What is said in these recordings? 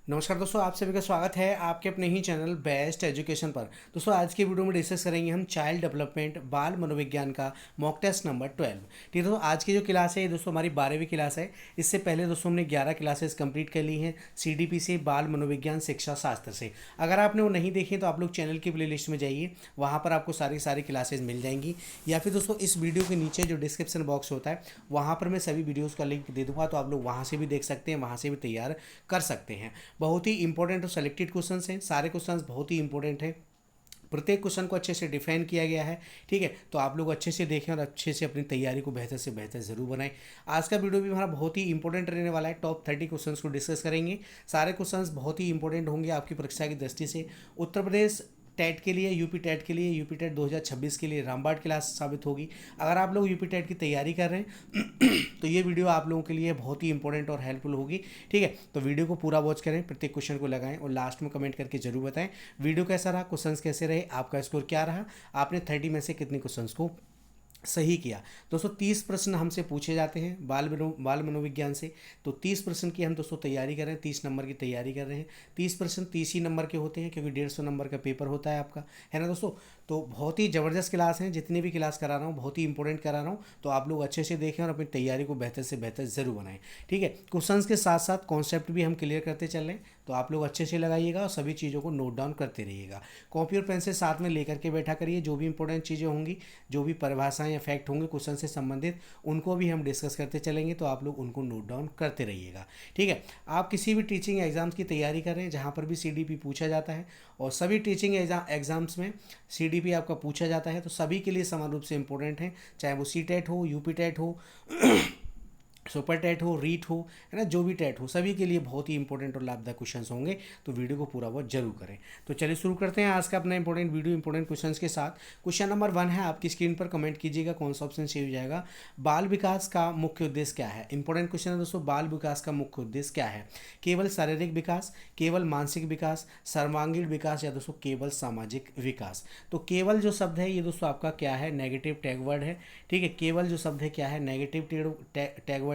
नमस्कार दोस्तों, आप सभी का स्वागत है आपके अपने ही चैनल बेस्ट एजुकेशन पर। दोस्तों आज की वीडियो में डिस्कस करेंगे हम चाइल्ड डेवलपमेंट बाल मनोविज्ञान का मॉक टेस्ट नंबर 12। ठीक है दोस्तों, आज की जो क्लास है ये दोस्तों हमारी 12वीं क्लास है। इससे पहले दोस्तों हमने 11 क्लासेस कंप्लीट कर ली हैं CDP से, बाल मनोविज्ञान शिक्षा शास्त्र से। अगर आपने वो नहीं देखी तो आप लोग चैनल की प्ले लिस्ट में जाइए, वहाँ पर आपको सारी क्लासेज मिल जाएंगी। या फिर दोस्तों इस वीडियो के नीचे जो डिस्क्रिप्शन बॉक्स होता है वहाँ पर मैं सभी वीडियोज़ का लिंक दे दूँगा, तो आप लोग वहाँ से भी देख सकते हैं, वहाँ से भी तैयार कर सकते हैं। बहुत ही इंपॉर्टेंट और सेलेक्टेड क्वेश्चंस हैं, सारे क्वेश्चंस बहुत ही इंपॉर्टेंट हैं। प्रत्येक क्वेश्चन को अच्छे से डिफाइन किया गया है। ठीक है, तो आप लोग अच्छे से देखें और अच्छे से अपनी तैयारी को बेहतर से बेहतर जरूर बनाएं। आज का वीडियो भी हमारा बहुत ही इंपॉर्टेंट रहने वाला है। टॉप 30 क्वेश्चंस को डिस्कस करेंगे। सारे क्वेश्चंस बहुत ही इंपॉर्टेंट होंगे आपकी परीक्षा की दृष्टि से। उत्तर प्रदेश टेट के लिए, यूपी टेट के लिए, यूपी टेट 2026 के लिए रामबाण क्लास साबित होगी। अगर आप लोग यूपी टेट की तैयारी कर रहे हैं तो ये वीडियो आप लोगों के लिए बहुत ही इंपॉर्टेंट और हेल्पफुल होगी। ठीक है, तो वीडियो को पूरा वॉच करें, प्रत्येक क्वेश्चन को लगाएं और लास्ट में कमेंट करके जरूर बताएं वीडियो कैसा रहा, क्वेश्चंस कैसे रहे, आपका स्कोर क्या रहा, आपने 30 में से कितने क्वेश्चंस को सही किया। दोस्तों 30 प्रश्न हमसे पूछे जाते हैं बाल मनोविज्ञान से। तो 30 प्रश्न की हम दोस्तों तैयारी कर रहे हैं, 30 नंबर की तैयारी कर रहे हैं। 30 प्रश्न 30 ही नंबर के होते हैं, क्योंकि 150 नंबर का पेपर होता है आपका, है ना दोस्तों। तो बहुत ही ज़बरदस्त क्लास है, जितनी भी क्लास करा रहा हूँ बहुत ही इंपॉर्टेंट करा रहा हूँ। तो आप लोग अच्छे से देखें और अपनी तैयारी को बेहतर से बेहतर ज़रूर बनाएं। ठीक है, क्वेश्चन के साथ साथ कॉन्सेप्ट भी हम क्लियर करते चल रहे हैं, तो आप लोग अच्छे से लगाइएगा और सभी चीज़ों को नोट डाउन करते रहिएगा। कॉपी और पेन से साथ में लेकर के बैठा करिए। जो भी इंपॉर्टेंट चीज़ें होंगी, जो भी परिभाषाएं या फैक्ट होंगे क्वेश्चन से संबंधित, उनको भी हम डिस्कस करते चलेंगे, तो आप लोग उनको नोट डाउन करते रहिएगा। ठीक है, आप किसी भी टीचिंग एग्जाम्स की तैयारी कर रहे हैं जहाँ पर भी CDP पूछा जाता है, और सभी टीचिंग एग्जाम्स में CDP आपका पूछा जाता है, तो सभी के लिए समान रूप से इंपॉर्टेंट है, चाहे वो CTET हो, यूपी टेट हो, सुपर टेट हो, रीट हो, है ना, जो भी टेट हो, सभी के लिए बहुत ही इंपॉर्टेंट और लाभदायक क्वेश्चंस होंगे। तो वीडियो को पूरा बहुत जरूर करें। तो चलिए शुरू करते हैं आज का अपना इंपॉर्टेंट वीडियो इंपॉर्टेंट क्वेश्चंस के साथ। क्वेश्चन नंबर 1 है, आपकी स्क्रीन पर कमेंट कीजिएगा कौन सा ऑप्शन सही हो जाएगा। बाल विकास का मुख्य उद्देश्य क्या है? इंपॉर्टेंट क्वेश्चन है दोस्तों। बाल विकास का मुख्य उद्देश्य क्या है? केवल शारीरिक विकास, केवल मानसिक विकास, सर्वांगीण विकास, या दोस्तों केवल सामाजिक विकास? तो केवल जो शब्द है ये दोस्तों आपका क्या है? नेगेटिव टैग वर्ड है। ठीक है, केवल जो शब्द है क्या है? नेगेटिव टैग वर्ड है।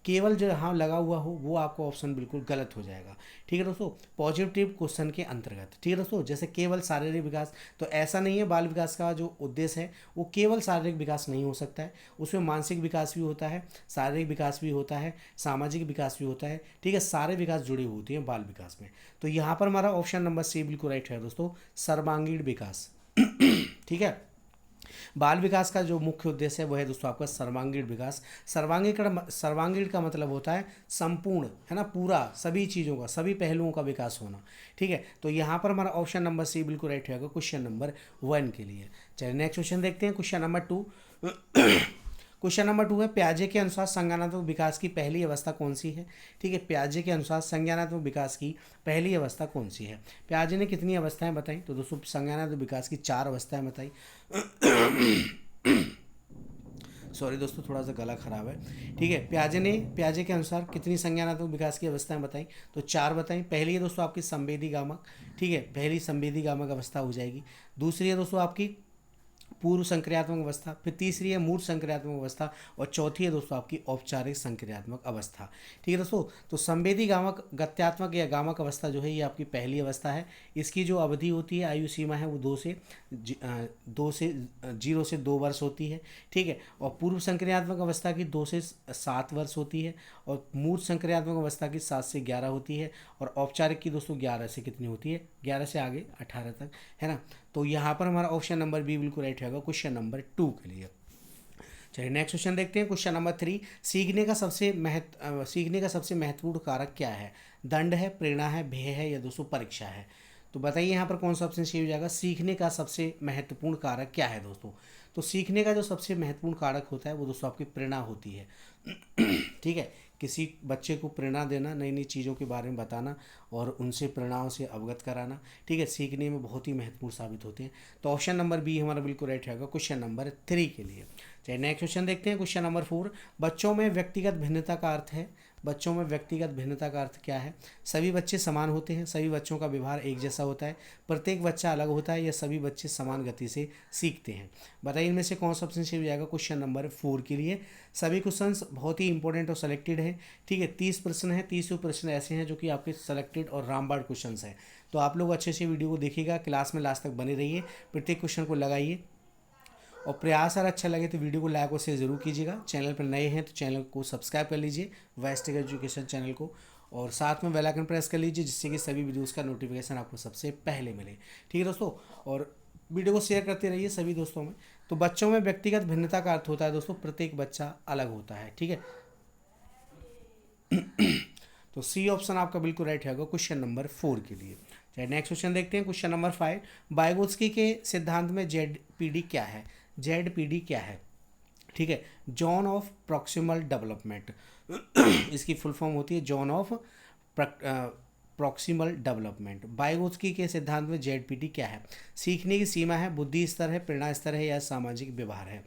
केवल जो यहाँ लगा हुआ हो वो आपका ऑप्शन बिल्कुल गलत हो जाएगा। ठीक है दोस्तों, पॉजिटिव क्वेश्चन के अंतर्गत। ठीक है दोस्तों, जैसे केवल शारीरिक विकास, तो ऐसा नहीं है। बाल विकास का जो उद्देश्य है वो केवल शारीरिक विकास नहीं हो सकता है, उसमें मानसिक विकास भी होता है, शारीरिक विकास भी होता है, सामाजिक विकास भी होता है। ठीक है, सारे विकास जुड़े होते हैं बाल विकास में। तो यहाँ पर हमारा ऑप्शन नंबर सी बिल्कुल राइट है दोस्तों, सर्वांगीण विकास। ठीक है, बाल विकास का जो मुख्य उद्देश्य है वह है दोस्तों आपका सर्वांगीण विकास। सर्वांगीण का मतलब होता है संपूर्ण, है ना, पूरा, सभी चीज़ों का, सभी पहलुओं का विकास होना। ठीक है, तो यहाँ पर हमारा ऑप्शन नंबर सी बिल्कुल राइट होगा क्वेश्चन नंबर 1 के लिए। चलिए नेक्स्ट क्वेश्चन देखते हैं, क्वेश्चन नंबर 2। क्वेश्चन नंबर 2 है, पियाजे के अनुसार संज्ञानात्मक विकास की पहली अवस्था कौन सी है? ठीक है, पियाजे के अनुसार संज्ञानात्मक विकास की पहली अवस्था कौन सी है? पियाजे ने कितनी अवस्थाएं बताई? तो दोस्तों संज्ञानात्मक विकास की 4 अवस्थाएं बताई। सॉरी दोस्तों, थोड़ा सा गला खराब है। ठीक है, पियाजे के अनुसार कितनी संज्ञानात्मक विकास की अवस्थाएं बताई? तो 4 बताई। पहली है दोस्तों आपकी संवेदी गामक। ठीक है, पहली संवेदी गामक अवस्था हो जाएगी। दूसरी है दोस्तों आपकी पूर्व संक्रियात्मक अवस्था, फिर तीसरी है मूर्त संक्रियात्मक अवस्था, और चौथी है दोस्तों आपकी औपचारिक संक्रियात्मक अवस्था। ठीक है दोस्तों, तो संवेदी गामक गत्यात्मक या गामक अवस्था जो है ये आपकी पहली अवस्था है। इसकी जो अवधि होती है, आयु सीमा है, वो 0 से 2 वर्ष होती है। ठीक है, और पूर्व संक्रियात्मक अवस्था की 2 से 7 वर्ष होती है, और मूर्त संक्रियात्मक अवस्था की 7 से 11 होती है, और औपचारिक की दोस्तों 11 से कितनी होती है? 11 से आगे 18 तक, है ना। तो यहाँ पर हमारा ऑप्शन नंबर बी बिल्कुल राइट होगा क्वेश्चन नंबर 2 के लिए। चलिए नेक्स्ट क्वेश्चन देखते हैं, क्वेश्चन नंबर 3। सीखने का सबसे महत्वपूर्ण कारक क्या है? दंड है, प्रेरणा है, भय है, या दोस्तों परीक्षा है? तो बताइए यहाँ पर कौन सा ऑप्शन सही हो जाएगा। सीखने का सबसे महत्वपूर्ण कारक क्या है दोस्तों? तो सीखने का जो सबसे महत्वपूर्ण कारक होता है वो दोस्तों आपकी प्रेरणा होती है। ठीक है, किसी बच्चे को प्रेरणा देना, नई नई चीज़ों के बारे में बताना और उनसे प्रेरणाओं से अवगत कराना, ठीक है, सीखने में बहुत ही महत्वपूर्ण साबित होते हैं। तो ऑप्शन नंबर बी हमारा बिल्कुल राइट रहेगा क्वेश्चन नंबर 3 के लिए। चलिए नेक्स्ट क्वेश्चन देखते हैं। क्वेश्चन नंबर 4, बच्चों में व्यक्तिगत भिन्नता का अर्थ है। बच्चों में व्यक्तिगत भिन्नता का अर्थ क्या है? सभी बच्चे समान होते हैं, सभी बच्चों का व्यवहार एक जैसा होता है, प्रत्येक बच्चा अलग होता है, या सभी बच्चे समान गति से सीखते हैं। बताइए इनमें से कौन सा ऑप्शन सही हो जाएगा क्वेश्चन नंबर 4 के लिए। सभी क्वेश्चन बहुत ही इंपॉर्टेंट और सेलेक्टेड है। ठीक है, 30 प्रश्न है, 30 प्रश्न ऐसे हैं जो कि आपके सेलेक्टेड और रामबाण क्वेश्चन हैं। तो आप लोग अच्छे से वीडियो को देखिएगा, क्लास में लास्ट तक बने रहिए, प्रत्येक क्वेश्चन को लगाइए, और प्रयास अगर अच्छा लगे तो वीडियो को लाइक और शेयर जरूर कीजिएगा। चैनल पर नए हैं तो चैनल को सब्सक्राइब कर लीजिए, वेस्टिक एजुकेशन चैनल को, और साथ में बेल आइकन प्रेस कर लीजिए, जिससे कि सभी वीडियोस का नोटिफिकेशन आपको सबसे पहले मिले। ठीक है दोस्तों, और वीडियो को शेयर करते रहिए सभी दोस्तों में। तो बच्चों में व्यक्तिगत भिन्नता का अर्थ होता है दोस्तों, प्रत्येक बच्चा अलग होता है। ठीक है, तो सी ऑप्शन आपका बिल्कुल राइट है क्वेश्चन नंबर 4 के लिए। चलिए नेक्स्ट क्वेश्चन देखते हैं। क्वेश्चन नंबर 5, बाइगोत्स्की के सिद्धांत में जेडपीडी क्या है? जेडपीडी क्या है? ठीक है, जोन ऑफ प्रॉक्सिमल डेवलपमेंट इसकी फुल फॉर्म होती है जोन ऑफ प्रॉक्सिमल डेवलपमेंट। बाइगोत्स्की के सिद्धांत में जेडपीडी क्या है? सीखने की सीमा है, बुद्धि स्तर है, प्रेरणा स्तर है, या सामाजिक व्यवहार है?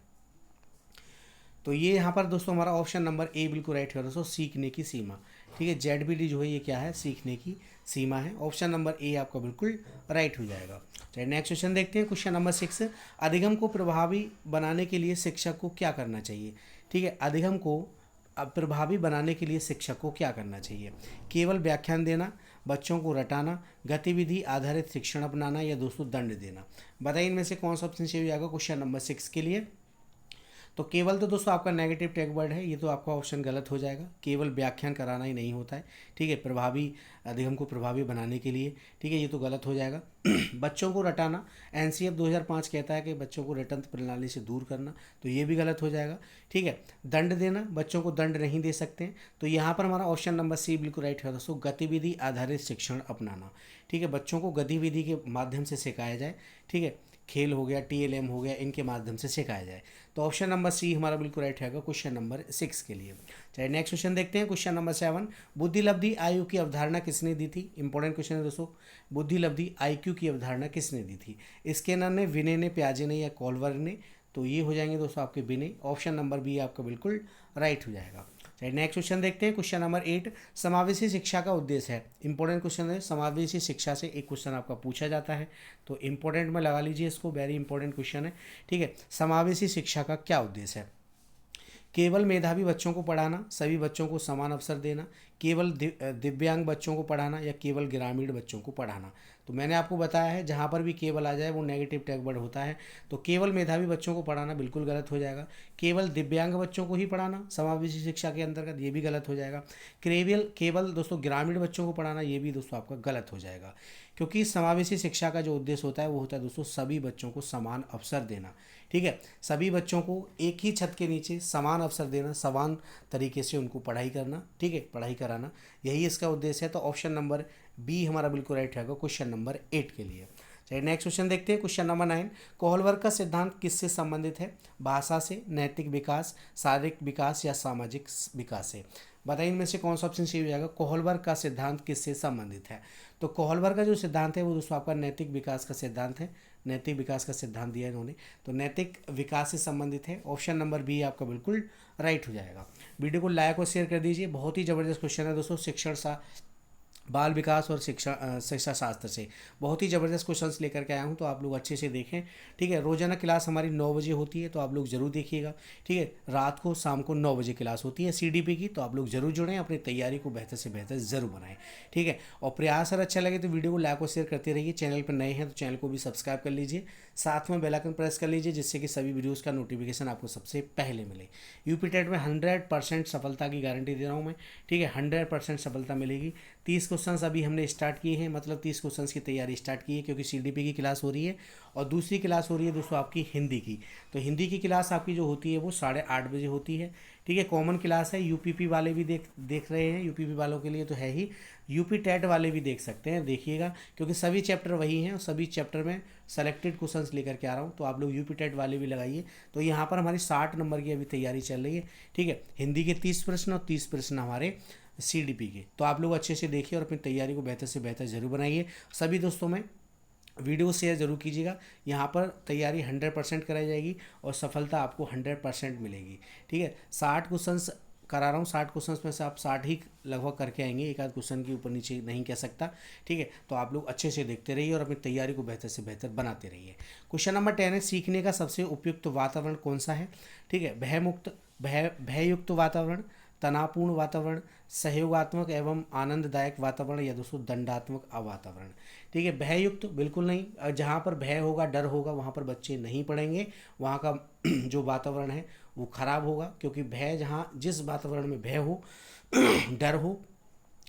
तो ये यहाँ पर दोस्तों हमारा ऑप्शन नंबर ए बिल्कुल राइट है दोस्तों, सीखने की सीमा। ठीक है, जेडपीडी जो है ये क्या है? सीखने की सीमा है। ऑप्शन नंबर ए आपका बिल्कुल राइट हो जाएगा। चलिए नेक्स्ट क्वेश्चन देखते हैं। क्वेश्चन नंबर 6, अधिगम को प्रभावी बनाने के लिए शिक्षक को क्या करना चाहिए? ठीक है, अधिगम को प्रभावी बनाने के लिए शिक्षक को क्या करना चाहिए? केवल व्याख्यान देना, बच्चों को रटाना, गतिविधि आधारित शिक्षण अपनाना, या दोस्तों दंड देना? बताइए इनमें से कौन सा ऑप्शन सही हो जाएगा क्वेश्चन नंबर 6 के लिए। तो केवल तो दोस्तों आपका नेगेटिव टैग वर्ड है, ये तो आपका ऑप्शन गलत हो जाएगा। केवल व्याख्यान कराना ही नहीं होता है। ठीक है, प्रभावी अधिगम को प्रभावी बनाने के लिए, ठीक है, ये तो गलत हो जाएगा। बच्चों को रटाना, एनसीएफ 2005 कहता है कि बच्चों को रटंत प्रणाली से दूर करना, तो ये भी गलत हो जाएगा। ठीक है, दंड देना, बच्चों को दंड नहीं दे सकते हैं, तो यहाँ पर हमारा ऑप्शन नंबर सी बिल्कुल राइट है दोस्तों, गतिविधि आधारित शिक्षण अपनाना। ठीक है, बच्चों को गतिविधि के माध्यम से सिखाया जाए। ठीक है, खेल हो गया, टीएलएम हो गया, इनके माध्यम से सिखाया जाए। तो ऑप्शन नंबर सी हमारा बिल्कुल राइट है क्वेश्चन नंबर 6 के लिए। चलिए नेक्स्ट क्वेश्चन देखते हैं। क्वेश्चन नंबर 7, बुद्धिलब्धि आयु की अवधारणा किसने दी थी? इंपॉर्टेंट क्वेश्चन है दोस्तों। बुद्धिलब्धि आईक्यू की अवधारणा किसने दी थी? स्किनर ने, विनय ने, पियाजे ने, या कॉल्वर ने? तो ये हो जाएंगे दोस्तों आपके विनय। ऑप्शन नंबर बी आपका बिल्कुल राइट हो जाएगा। चलिए नेक्स्ट क्वेश्चन देखते हैं। क्वेश्चन नंबर 8, समावेशी शिक्षा का उद्देश्य है। इंपॉर्टेंट क्वेश्चन है, समावेशी शिक्षा से एक क्वेश्चन आपका पूछा जाता है, तो इंपॉर्टेंट में लगा लीजिए इसको, वेरी इंपॉर्टेंट क्वेश्चन है। ठीक है, समावेशी शिक्षा का क्या उद्देश्य है? केवल मेधावी बच्चों को पढ़ाना, सभी बच्चों को समान अवसर देना, केवल दिव्यांग बच्चों को पढ़ाना, या केवल ग्रामीण बच्चों को पढ़ाना? तो मैंने आपको बताया है जहाँ पर भी केवल आ जाए वो नेगेटिव टैग वर्ड होता है। तो केवल मेधावी बच्चों को पढ़ाना बिल्कुल गलत हो जाएगा। केवल दिव्यांग बच्चों को ही पढ़ाना समावेशी शिक्षा के अंतर्गत, ये भी गलत हो जाएगा। केवल दोस्तों ग्रामीण बच्चों को पढ़ाना, ये भी दोस्तों आपका गलत हो जाएगा, क्योंकि समावेशी शिक्षा का जो उद्देश्य होता है वो होता है दोस्तों सभी बच्चों को समान अवसर देना। ठीक है, सभी बच्चों को एक ही छत के नीचे समान अवसर देना, समान तरीके से उनको पढ़ाई करना, ठीक है, पढ़ाई कराना, यही इसका उद्देश्य है। तो ऑप्शन नंबर बी हमारा बिल्कुल राइट रहेगा क्वेश्चन नंबर 8 के लिए। चलिए नेक्स्ट क्वेश्चन देखते हैं। क्वेश्चन नंबर 9, कोहलवर्ग का सिद्धांत किससे संबंधित है? भाषा से, नैतिक विकास, शारीरिक विकास, या सामाजिक विकास से? बताइए इनमें से कौन सा ऑप्शन सही हो जाएगा। कोहलवर्ग का सिद्धांत किससे संबंधित है? तो कोहलवर्ग का जो सिद्धांत है वो दोस्तों आपका नैतिक विकास का सिद्धांत है। नैतिक विकास का सिद्धांत दिया इन्होंने, तो नैतिक विकास से संबंधित है। ऑप्शन नंबर बी आपका बिल्कुल राइट हो जाएगा। वीडियो को लाइक और शेयर कर दीजिए। बहुत ही ज़बरदस्त क्वेश्चन है दोस्तों, शिक्षण बाल विकास और शिक्षा शास्त्र से बहुत ही ज़बरदस्त क्वेश्चंस लेकर के आया हूँ, तो आप लोग अच्छे से देखें। ठीक है, रोजाना क्लास हमारी 9 बजे होती है, तो आप लोग ज़रूर देखिएगा। ठीक है, रात को शाम को 9 बजे क्लास होती है सीडीपी की, तो आप लोग ज़रूर जुड़ें, अपनी तैयारी को बेहतर से बेहतर ज़रूर बनाएं। ठीक है, और प्रयास अगर अच्छा लगे तो वीडियो को लाइक और शेयर करते रहिए। चैनल पर नए हैं तो चैनल को भी सब्सक्राइब कर लीजिए, साथ में बेल आइकन प्रेस कर लीजिए, जिससे कि सभी वीडियोज़ का नोटिफिकेशन आपको सबसे पहले मिले। यूपी टेट में 100% सफलता की गारंटी दे रहा हूँ मैं। ठीक है, 100% सफलता मिलेगी। 30 क्वेश्चन अभी हमने स्टार्ट किए हैं, मतलब 30 क्वेश्चंस की तैयारी स्टार्ट की है, क्योंकि सीडीपी की क्लास हो रही है, और दूसरी क्लास हो रही है दोस्तों आपकी हिंदी की। तो हिंदी की क्लास आपकी जो होती है वो 8:30 बजे होती है। ठीक है, कॉमन क्लास है, यूपीपी वाले भी देख रहे हैं, यूपीपी वालों के लिए तो है ही, यूपी टेट वाले भी देख सकते हैं, देखिएगा, क्योंकि सभी चैप्टर वही हैं और सभी चैप्टर में सेलेक्टेड क्वेश्चंस लेकर के आ रहा हूँ, तो आप लोग यूपी टेट वाले भी लगाइए। तो यहाँ पर हमारी 60 नंबर की अभी तैयारी चल रही है। ठीक है, हिंदी के 30 प्रश्न और 30 प्रश्न हमारे सीडीपी के, तो आप लोग अच्छे से देखिए और अपनी तैयारी को बेहतर से बेहतर जरूर बनाइए। सभी दोस्तों में वीडियो शेयर जरूर कीजिएगा। यहाँ पर तैयारी 100% कराई जाएगी और सफलता आपको 100% मिलेगी। ठीक है, 60 क्वेश्चंस करा रहा हूँ, 60 क्वेश्चंस में से आप 60 ही लगभग करके आएंगे, एक आध क्वेश्चन के ऊपर नीचे नहीं कह सकता। ठीक है, तो आप लोग अच्छे से देखते रहिए और अपनी तैयारी को बेहतर से बेहतर बनाते रहिए। क्वेश्चन नंबर 10 है, सीखने का सबसे उपयुक्त वातावरण कौन सा है? ठीक है, भययुक्त वातावरण, तनावपूर्ण वातावरण, सहयोगात्मक एवं आनंददायक वातावरण, या दोस्तों दंडात्मक अवातावरण। ठीक है, भययुक्त बिल्कुल नहीं, जहाँ पर भय होगा, डर होगा, वहाँ पर बच्चे नहीं पढ़ेंगे, वहाँ का जो वातावरण है वो खराब होगा, क्योंकि भय जहाँ जिस वातावरण में भय हो डर हो,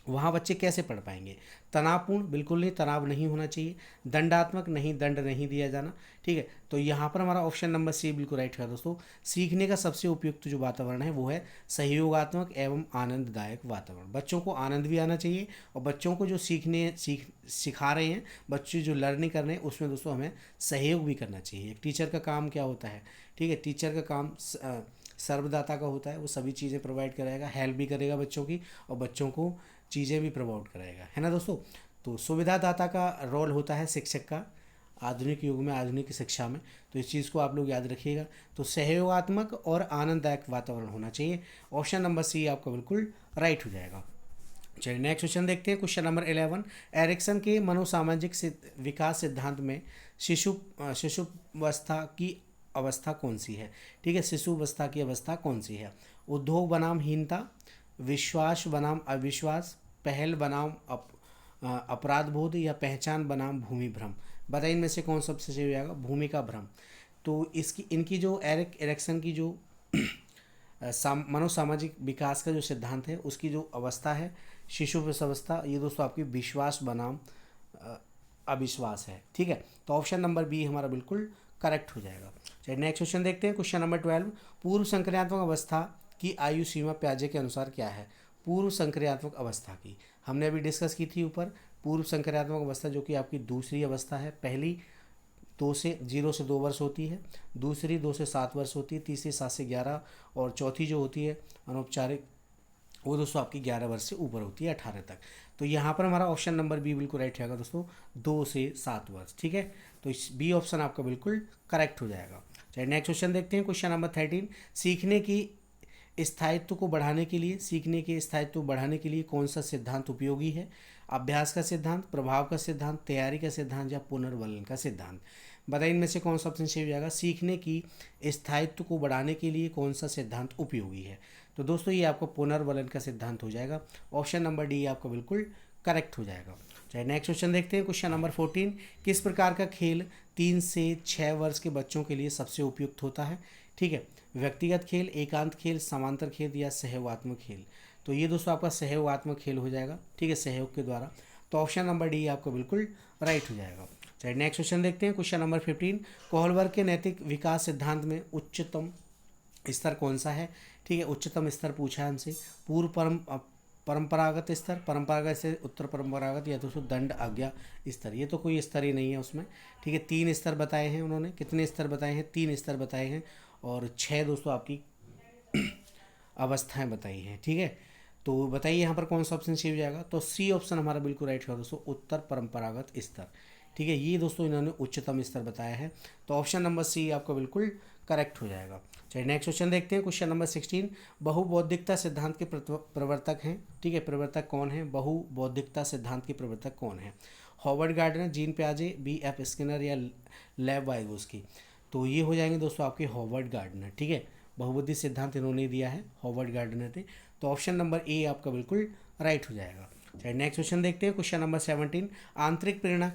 वहाँ बच्चे कैसे पढ़ पाएंगे। तनावपूर्ण बिल्कुल नहीं, तनाव नहीं होना चाहिए। दंडात्मक नहीं, दंड नहीं दिया जाना। ठीक है, तो यहाँ पर हमारा ऑप्शन नंबर सी बिल्कुल राइट है दोस्तों। सीखने का सबसे उपयुक्त जो वातावरण है वो है सहयोगात्मक एवं आनंददायक वातावरण। बच्चों को आनंद भी आना चाहिए और बच्चों को जो सिखा रहे हैं, बच्चे जो लर्निंग कर रहे हैं, उसमें दोस्तों हमें सहयोग भी करना चाहिए। एक टीचर का काम क्या होता है? ठीक है, टीचर का काम सर्वदाता का होता है, वो सभी चीज़ें प्रोवाइड कराएगा, हेल्प भी करेगा बच्चों की, और बच्चों को चीज़ें भी प्रोवाइड कराएगा, है ना दोस्तों। तो सुविधादाता का रोल होता है शिक्षक का आधुनिक युग में, आधुनिक शिक्षा में, तो इस चीज़ को आप लोग याद रखिएगा। तो सहयोगात्मक और आनंददायक वातावरण होना चाहिए। ऑप्शन नंबर सी आपका बिल्कुल राइट हो जाएगा। चलिए नेक्स्ट क्वेश्चन देखते हैं। क्वेश्चन नंबर 11, एरिक्सन के मनोसामाजिक विकास सिद्धांत में शिशुवस्था की अवस्था कौन सी है? ठीक है, शिशुवस्था की अवस्था कौन सी है? उद्योग बनाम हीनता, विश्वास बनाम अविश्वास, पहल बनाम अपराध बोध, या पहचान बनाम भूमि भ्रम। बताइए इनमें से कौन सबसे सही होगा? भूमिका भ्रम। तो इनकी जो एरिक्सन की जो मनोसामाजिक विकास का जो सिद्धांत है, उसकी जो अवस्था है शिशु अवस्था, ये दोस्तों आपकी विश्वास बनाम अविश्वास है। ठीक है, तो ऑप्शन नंबर बी हमारा बिल्कुल करेक्ट हो जाएगा। चलिए नेक्स्ट क्वेश्चन देखते हैं। क्वेश्चन नंबर 12, पूर्व संक्रियात्मक अवस्था की आयु सीमा प्याजे के अनुसार क्या है? पूर्व संक्रियात्मक अवस्था की हमने अभी डिस्कस की थी ऊपर। पूर्व संक्रियात्मक अवस्था जो कि आपकी दूसरी अवस्था है, पहली 0 से 2 वर्ष होती है, दूसरी 2 से 7 वर्ष होती है, तीसरी 7 से 11, और चौथी जो होती है अनौपचारिक, वो दोस्तों आपकी 11 वर्ष से ऊपर होती है, 18 तक। तो यहाँ पर हमारा ऑप्शन नंबर बी बिल्कुल राइट रहेगा दोस्तों, 2 से 7 वर्ष। ठीक है, तो इस बी ऑप्शन आपका बिल्कुल करेक्ट हो जाएगा। चलिए नेक्स्ट क्वेश्चन देखते हैं। क्वेश्चन नंबर 13, सीखने की स्थायित्व को बढ़ाने के लिए, सीखने के स्थायित्व बढ़ाने के लिए कौन सा सिद्धांत उपयोगी है? अभ्यास का सिद्धांत, प्रभाव का सिद्धांत, तैयारी का सिद्धांत, या पुनर्वलन का सिद्धांत। बताइए इनमें से कौन सा ऑप्शन सही हो जाएगा? सीखने की स्थायित्व को बढ़ाने के लिए कौन सा सिद्धांत उपयोगी है? तो दोस्तों ये आपका पुनर्वलन का सिद्धांत हो जाएगा। ऑप्शन नंबर डी आपका बिल्कुल करेक्ट हो जाएगा। चलिए नेक्स्ट क्वेश्चन देखते हैं। क्वेश्चन नंबर 14, किस प्रकार का खेल 3 से 6 वर्ष के बच्चों के लिए सबसे उपयुक्त होता है? ठीक है, व्यक्तिगत खेल, एकांत खेल, समांतर खेल, या सहयोगात्मक खेल। तो ये दोस्तों आपका सहयोगात्मक खेल हो जाएगा। ठीक है, सहयोग के द्वारा। तो ऑप्शन नंबर डी आपका बिल्कुल राइट हो जाएगा। चलिए नेक्स्ट क्वेश्चन देखते हैं। क्वेश्चन नंबर 15, कोहलबर्ग के नैतिक विकास सिद्धांत में उच्चतम स्तर कौन सा है? ठीक है, उच्चतम स्तर पूछा है हमसे। परंपरागत स्तर, परंपरागत से उत्तर परंपरागत, या दोस्तों दंड आज्ञा स्तर। ये तो कोई स्तर ही नहीं है उसमें। ठीक है, 3 स्तर बताए हैं उन्होंने। कितने स्तर बताए हैं? 3 स्तर बताए हैं, और 6 दोस्तों आपकी अवस्थाएं बताई हैं। ठीक है, तो बताइए यहाँ पर कौन सा ऑप्शन सही हो जाएगा? तो सी ऑप्शन हमारा बिल्कुल राइट है दोस्तों, उत्तर परंपरागत स्तर। ठीक है, ये दोस्तों इन्होंने उच्चतम स्तर बताया है। तो ऑप्शन नंबर सी आपका बिल्कुल करेक्ट हो जाएगा। चलिए नेक्स्ट क्वेश्चन देखते हैं। क्वेश्चन नंबर 16, बहुबौद्धिकता सिद्धांत के प्रवर्तक हैं। ठीक है, प्रवर्तक कौन है? बहुबौद्धिकता सिद्धांत के प्रवर्तक कौन है? हॉवर्ड गार्डनर, जीन पियाजे, B.F. स्किनर, या लेव वाइगोस्की। तो ये हो जाएंगे दोस्तों आपके हॉवर्ड गार्डनर। ठीक है, बहुबुद्धि सिद्धांत इन्होंने दिया है, हॉवर्ड गार्डनर ने। तो ऑप्शन नंबर ए आपका बिल्कुल राइट हो जाएगा। चलिए नेक्स्ट क्वेश्चन देखते हैं। क्वेश्चन नंबर 17, आंतरिक प्रेरणा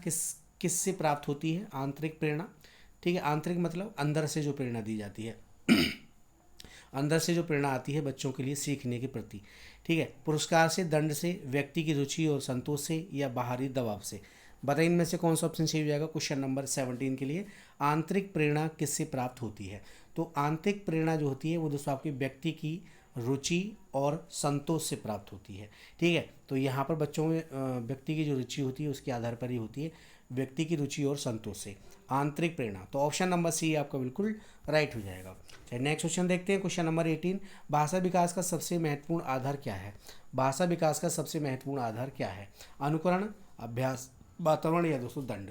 किससे प्राप्त होती है? आंतरिक प्रेरणा। ठीक है, आंतरिक मतलब अंदर से जो प्रेरणा दी जाती है अंदर से जो प्रेरणा आती है बच्चों के लिए सीखने के प्रति। ठीक है, पुरस्कार से, दंड से, व्यक्ति की रुचि और संतोष से, या बाहरी दबाव से। बताइए इनमें से कौन सा ऑप्शन सही हो जाएगा क्वेश्चन नंबर 17 के लिए? आंतरिक प्रेरणा किससे प्राप्त होती है? तो आंतरिक प्रेरणा जो होती है वो दोस्तों आपकी व्यक्ति की रुचि और संतोष से प्राप्त होती है। ठीक है, तो यहाँ पर बच्चों में व्यक्ति की जो रुचि होती है उसके आधार पर ही होती है, व्यक्ति की रुचि और संतोष से आंतरिक प्रेरणा। तो ऑप्शन नंबर सी आपका बिल्कुल राइट हो जाएगा। चलिए नेक्स्ट क्वेश्चन देखते हैं। क्वेश्चन नंबर 18, भाषा विकास का सबसे महत्वपूर्ण आधार क्या है? भाषा विकास का सबसे महत्वपूर्ण आधार क्या है? अनुकरण, अभ्यास, वातावरण, या दोस्तों दंड।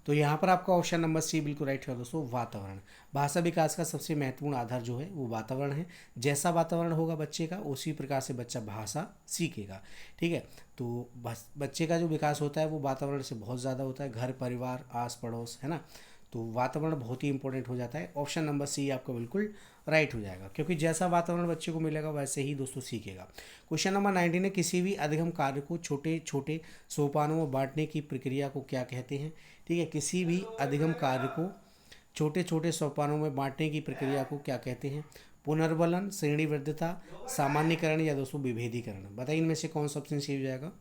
तो यहाँ पर आपका ऑप्शन नंबर सी बिल्कुल राइट है दोस्तों, वातावरण। भाषा विकास का सबसे महत्वपूर्ण आधार जो है वो वातावरण है। जैसा वातावरण होगा बच्चे का, उसी प्रकार से बच्चा भाषा सीखेगा। ठीक है, तो बच्चे का जो विकास होता है वो वातावरण से बहुत ज़्यादा होता है, घर परिवार आस पड़ोस, है ना। तो वातावरण बहुत ही इंपॉर्टेंट हो जाता है। ऑप्शन नंबर सी आपका बिल्कुल राइट हो जाएगा, क्योंकि जैसा वातावरण बच्चे को मिलेगा वैसे ही दोस्तों सीखेगा। क्वेश्चन नंबर 19 है, किसी भी अधिगम कार्य को छोटे छोटे सोपानों में बांटने की प्रक्रिया को क्या कहते हैं। ठीक है, किसी भी अधिगम कार्य को छोटे छोटे सोपानों में बांटने की प्रक्रिया को क्या कहते हैं। पुनर्बलन, श्रेणीबद्धता, सामान्यकरण या दोस्तों विभेदीकरण। बताइए इनमें से कौन सा ऑप्शन सही हो जाएगा।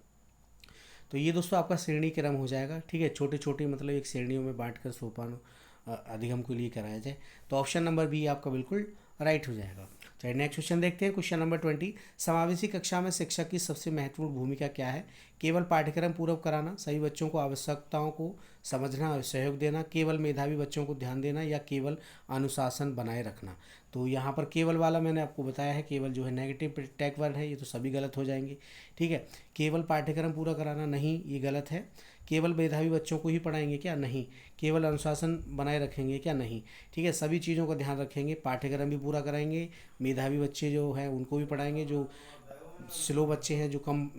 तो ये दोस्तों आपका श्रेणी क्रम हो जाएगा। ठीक है, छोटे छोटे मतलब एक श्रेणियों में बांटकर सोपान अधिगम के लिए कराया जाए। तो ऑप्शन नंबर बी आपका बिल्कुल राइट हो जाएगा। चलिए नेक्स्ट क्वेश्चन देखते हैं। क्वेश्चन नंबर 20, समावेशी कक्षा में शिक्षक की सबसे महत्वपूर्ण भूमिका क्या है। केवल पाठ्यक्रम पूरा कराना, सभी बच्चों को आवश्यकताओं को समझना और सहयोग देना, केवल मेधावी बच्चों को ध्यान देना, या केवल अनुशासन बनाए रखना। तो यहाँ पर केवल वाला मैंने आपको बताया है, केवल जो है नेगेटिव टैग वर्ड है, ये तो सभी गलत हो जाएंगे। ठीक है, केवल पाठ्यक्रम पूरा कराना नहीं, ये गलत है। केवल मेधावी बच्चों को ही पढ़ाएंगे क्या, नहीं। केवल अनुशासन बनाए रखेंगे क्या, नहीं। ठीक है, सभी चीज़ों का ध्यान रखेंगे, पाठ्यक्रम भी पूरा कराएंगे, मेधावी बच्चे जो हैं उनको भी पढ़ाएंगे, जो स्लो बच्चे हैं, जो कम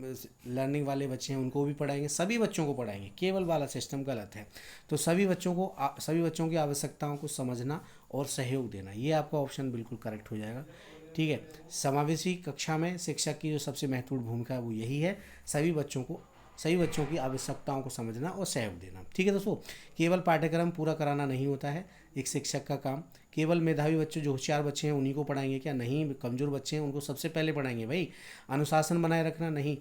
लर्निंग वाले बच्चे हैं उनको भी पढ़ाएंगे, सभी बच्चों को पढ़ाएंगे। केवल वाला सिस्टम गलत है। तो सभी बच्चों की आवश्यकताओं को समझना और सहयोग देना, ये आपका ऑप्शन बिल्कुल करेक्ट हो जाएगा। ठीक है, समावेशी कक्षा में शिक्षक की जो सबसे महत्वपूर्ण भूमिका है वो यही है, सभी बच्चों की आवश्यकताओं को समझना और सहयोग देना। ठीक है दोस्तों, केवल पाठ्यक्रम पूरा कराना नहीं होता है एक शिक्षक का काम। केवल मेधावी बच्चे, जो होशियार बच्चे हैं उन्हीं को पढ़ाएंगे क्या, नहीं। कमज़ोर बच्चे हैं उनको सबसे पहले पढ़ाएंगे भाई। अनुशासन बनाए रखना, नहीं।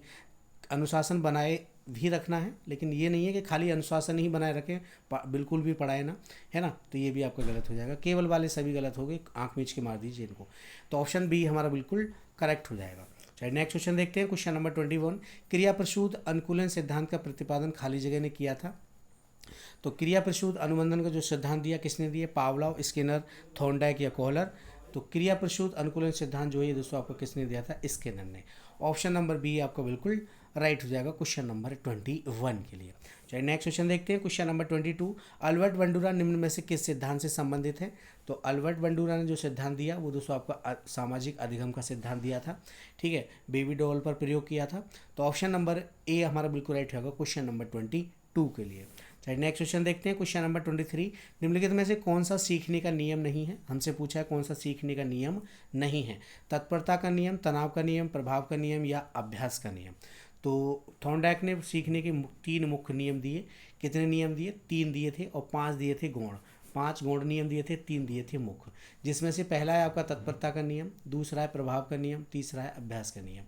अनुशासन बनाए भी रखना है, लेकिन ये नहीं है कि खाली अनुशासन ही बनाए रखें, बिल्कुल भी पढ़ाए ना, है ना। तो ये भी आपका गलत हो जाएगा। केवल वाले सभी गलत हो गए, आँख मीच के मार दीजिए इनको। तो ऑप्शन बी हमारा बिल्कुल करेक्ट हो जाएगा। चलिए नेक्स्ट क्वेश्चन देखते हैं। क्वेश्चन नंबर 21, क्रिया प्रसूत अनुकूलन सिद्धांत का प्रतिपादन खाली जगह ने किया था। तो क्रिया प्रसूत अनुबंधन का जो सिद्धांत दिया किसने दिया, पावलोव, स्किनर, थॉर्नडाइक या कोहलर। तो क्रिया प्रसूत अनुकूलन सिद्धांत जो है दोस्तों आपको किसने दिया था, स्किनर ने। ऑप्शन नंबर बी आपका बिल्कुल राइट हो जाएगा क्वेश्चन नंबर 21 के लिए। चलिए नेक्स्ट क्वेश्चन देखते हैं। क्वेश्चन नंबर 22, अल्बर्ट बंडूरा निम्न में से किस सिद्धांत से संबंधित है। तो अल्बर्ट बंडूरा ने जो सिद्धांत दिया वो दोस्तों आपका सामाजिक अधिगम का सिद्धांत दिया था। ठीक है, बेबी डॉल पर प्रयोग किया था। तो ऑप्शन नंबर ए हमारा बिल्कुल राइट होगा क्वेश्चन नंबर 22 के लिए। चलिए नेक्स्ट क्वेश्चन देखते हैं। क्वेश्चन नंबर 23, निम्नलिखित में से कौन सा सीखने का नियम नहीं है। हमसे पूछा है कौन सा सीखने का नियम नहीं है। तत्परता का नियम, तनाव का नियम, प्रभाव का नियम या अभ्यास का नियम। तो थॉर्नडाइक ने सीखने के 3 मुख्य नियम दिए। कितने नियम दिए, 3 दिए थे और 5 दिए थे गौण। 5 गौण नियम दिए थे, 3 दिए थे मुख्य, जिसमें से पहला है आपका तत्परता का नियम, दूसरा है प्रभाव का नियम, तीसरा है अभ्यास का नियम।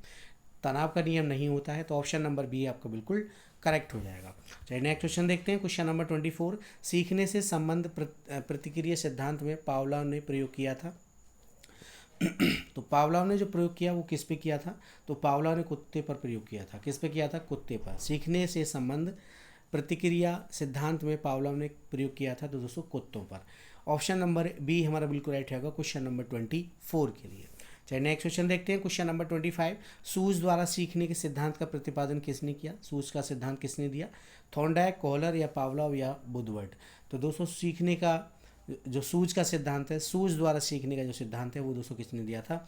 तनाव का नियम नहीं होता है। तो ऑप्शन नंबर बी आपका बिल्कुल करेक्ट हो जाएगा। चलिए नेक्स्ट क्वेश्चन देखते हैं। क्वेश्चन नंबर 24, सीखने से संबंध प्रतिक्रिया सिद्धांत में पावलोव ने प्रयोग किया था। तो पावलोव ने जो प्रयोग किया वो किस पे किया था, तो पावलोव ने कुत्ते पर प्रयोग किया था। किस पे किया था, कुत्ते पर। सीखने से संबंध प्रतिक्रिया सिद्धांत में पावलोव ने प्रयोग किया था तो दोस्तों कुत्तों पर। ऑप्शन नंबर बी हमारा बिल्कुल राइट होगा क्वेश्चन नंबर 24 के लिए। चलिए नेक्स्ट क्वेश्चन देखते हैं। क्वेश्चन नंबर 25, सूज द्वारा सीखने के सिद्धांत का प्रतिपादन किसने किया। सूज का सिद्धांत किसने दिया, थॉर्नडाइक, कोहलर या पावलोव या वुडवर्ड। तो दोस्तों सीखने का जो सूज का सिद्धांत है, सूज द्वारा सीखने का जो सिद्धांत है वो दोस्तों किसने दिया था,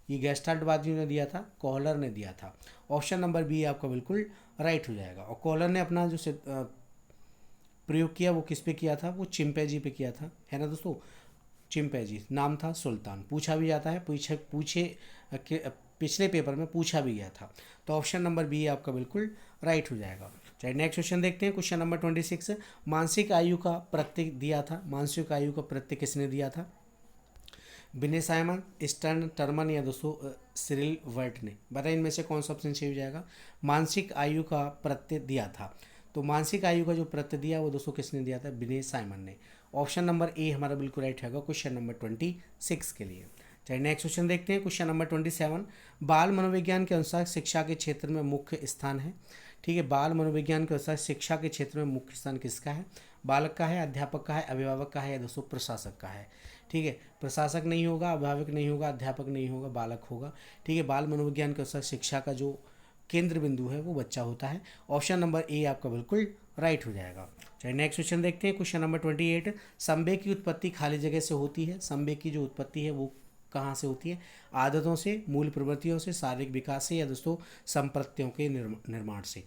ये गेस्टाल्टवादियों ने दिया था, कोहलर ने दिया था। ऑप्शन नंबर बी आपका बिल्कुल राइट हो जाएगा। और कोहलर ने अपना जो प्रयोग किया वो किस पे किया था, वो चिंपैंजी पे किया था, है ना दोस्तों। चिंपैंजी नाम था सुल्तान, पूछा भी जाता है, पिछले पेपर में पूछा भी गया था। तो ऑप्शन नंबर बी आपका बिल्कुल राइट हो जाएगा। चलिए नेक्स्ट क्वेश्चन देखते हैं। क्वेश्चन नंबर 26, मानसिक आयु का प्रत्यय दिया था। मानसिक आयु का प्रत्यय किसने दिया था, विनय साइमन, स्टर्न, टर्मन या दोस्तों सिरिल वर्ट ने। बताइए इनमें से कौन सा ऑप्शन सही हो जाएगा। मानसिक आयु का प्रत्यय दिया था, तो मानसिक आयु का जो प्रत्यय दिया वो दोस्तों किसने दिया था, विनय साइमन ने। ऑप्शन नंबर ए हमारा बिल्कुल राइट होगा क्वेश्चन नंबर 26 के लिए। चलिए नेक्स्ट क्वेश्चन देखते हैं। क्वेश्चन नंबर 27, बाल मनोविज्ञान के अनुसार शिक्षा के क्षेत्र में मुख्य स्थान है। ठीक है, बाल मनोविज्ञान के अनुसार शिक्षा के क्षेत्र में मुख्य स्थान किसका है, बालक का है, अध्यापक का है, अभिभावक का है या दोस्तों प्रशासक का है। ठीक है, प्रशासक नहीं होगा, अभिभावक नहीं होगा, अध्यापक नहीं होगा, बालक होगा। ठीक है, बाल मनोविज्ञान के अनुसार शिक्षा का जो केंद्र बिंदु है वो बच्चा होता है। ऑप्शन नंबर ए आपका बिल्कुल राइट हो जाएगा। चलिए नेक्स्ट क्वेश्चन देखते हैं, क्वेश्चन नंबर 28। संवेग की उत्पत्ति खाली जगह से होती है। संवेग की जो उत्पत्ति है वो कहाँ से होती है? आदतों से, मूल प्रवृत्तियों से, शारीरिक विकास से, या दोस्तों संप्रत्यों के निर्माण से।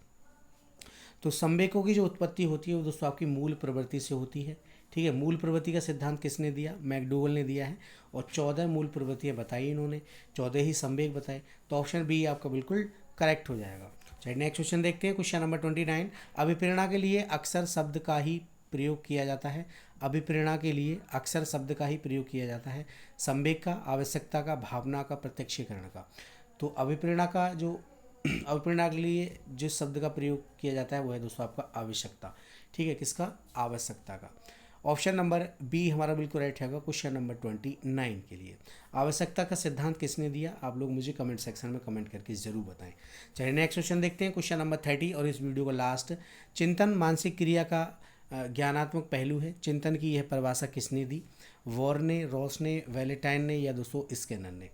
तो संवेगों की जो उत्पत्ति होती है वो दोस्तों आपकी मूल प्रवृत्ति से होती है। ठीक है, मूल प्रवृत्ति का सिद्धांत किसने दिया? मैकडोगल ने दिया है, और 14 मूल प्रवृत्तियाँ बताई इन्होंने, 14 ही संवेग बताए। तो ऑप्शन बी आपका बिल्कुल करेक्ट हो जाएगा। चलिए नेक्स्ट क्वेश्चन देखते हैं, क्वेश्चन नंबर 29। अभिप्रेरणा के लिए अक्सर शब्द का ही प्रयोग किया जाता है। अभिप्रेरणा के लिए अक्सर शब्द का ही प्रयोग किया जाता है। संवेग का, आवश्यकता का, भावना का, प्रत्यक्षीकरण का। तो अभिप्रेरणा का जो अभिप्रेरणा के लिए जिस शब्द का प्रयोग किया जाता है वो है दोस्तों आपका आवश्यकता। ठीक है, किसका? आवश्यकता का। ऑप्शन नंबर बी हमारा बिल्कुल राइट है क्वेश्चन नंबर 29 के लिए। आवश्यकता का सिद्धांत किसने दिया? आप लोग मुझे कमेंट सेक्शन में कमेंट करके ज़रूर बताएं। चलिए नेक्स्ट क्वेश्चन देखते हैं, क्वेश्चन नंबर 30 और इस वीडियो का लास्ट। चिंतन मानसिक क्रिया का ज्ञानात्मक पहलू है। चिंतन की यह परिभाषा किसने दी? वॉर ने, रॉस ने, वैलेंटाइन ने, या दोस्तों स्किनर ने?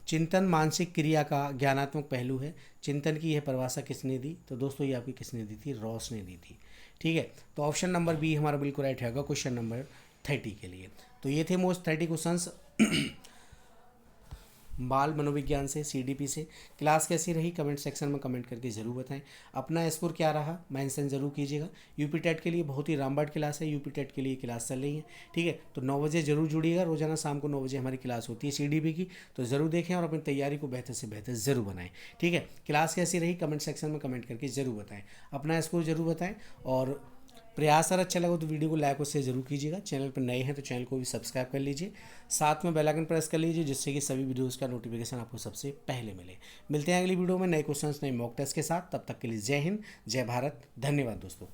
चिंतन मानसिक क्रिया का ज्ञानात्मक पहलू है। चिंतन की यह परिभाषा किसने दी? तो दोस्तों ये आपकी किसने दी थी? रॉस ने दी थी। ठीक है, तो ऑप्शन नंबर बी हमारा बिल्कुल राइट होगा क्वेश्चन नंबर 30 के लिए। तो ये थे मोस्ट 30 क्वेश्चंस बाल मनोविज्ञान से, सीडीपी से। क्लास कैसी रही कमेंट सेक्शन में कमेंट करके ज़रूर बताएं। अपना स्कोर क्या रहा मेंशन ज़रूर कीजिएगा। यूपी टेट के लिए बहुत ही रामबाड़ क्लास है, यूपी टेट के लिए क्लास चल रही है। ठीक है, तो 9 बजे ज़रूर जुड़िएगा। रोजाना शाम को 9 बजे हमारी क्लास होती है सीडीपी की, तो ज़रूर देखें और अपनी तैयारी को बेहतर से बेहतर ज़रूर बनाएं। ठीक है, क्लास कैसी रही कमेंट सेक्शन में कमेंट करके ज़रूर बताएं। अपना स्कोर ज़रूर बताएं, और प्रयास अगर अच्छा लगा तो वीडियो को लाइक और शेयर जरूर कीजिएगा। चैनल पर नए हैं तो चैनल को भी सब्सक्राइब कर लीजिए, साथ में बेल आइकन प्रेस कर लीजिए, जिससे कि सभी वीडियोस का नोटिफिकेशन आपको सबसे पहले मिले। मिलते हैं अगली वीडियो में नए क्वेश्चंस, नए मॉक टेस्ट के साथ। तब तक के लिए जय हिंद, जय भारत, धन्यवाद दोस्तों।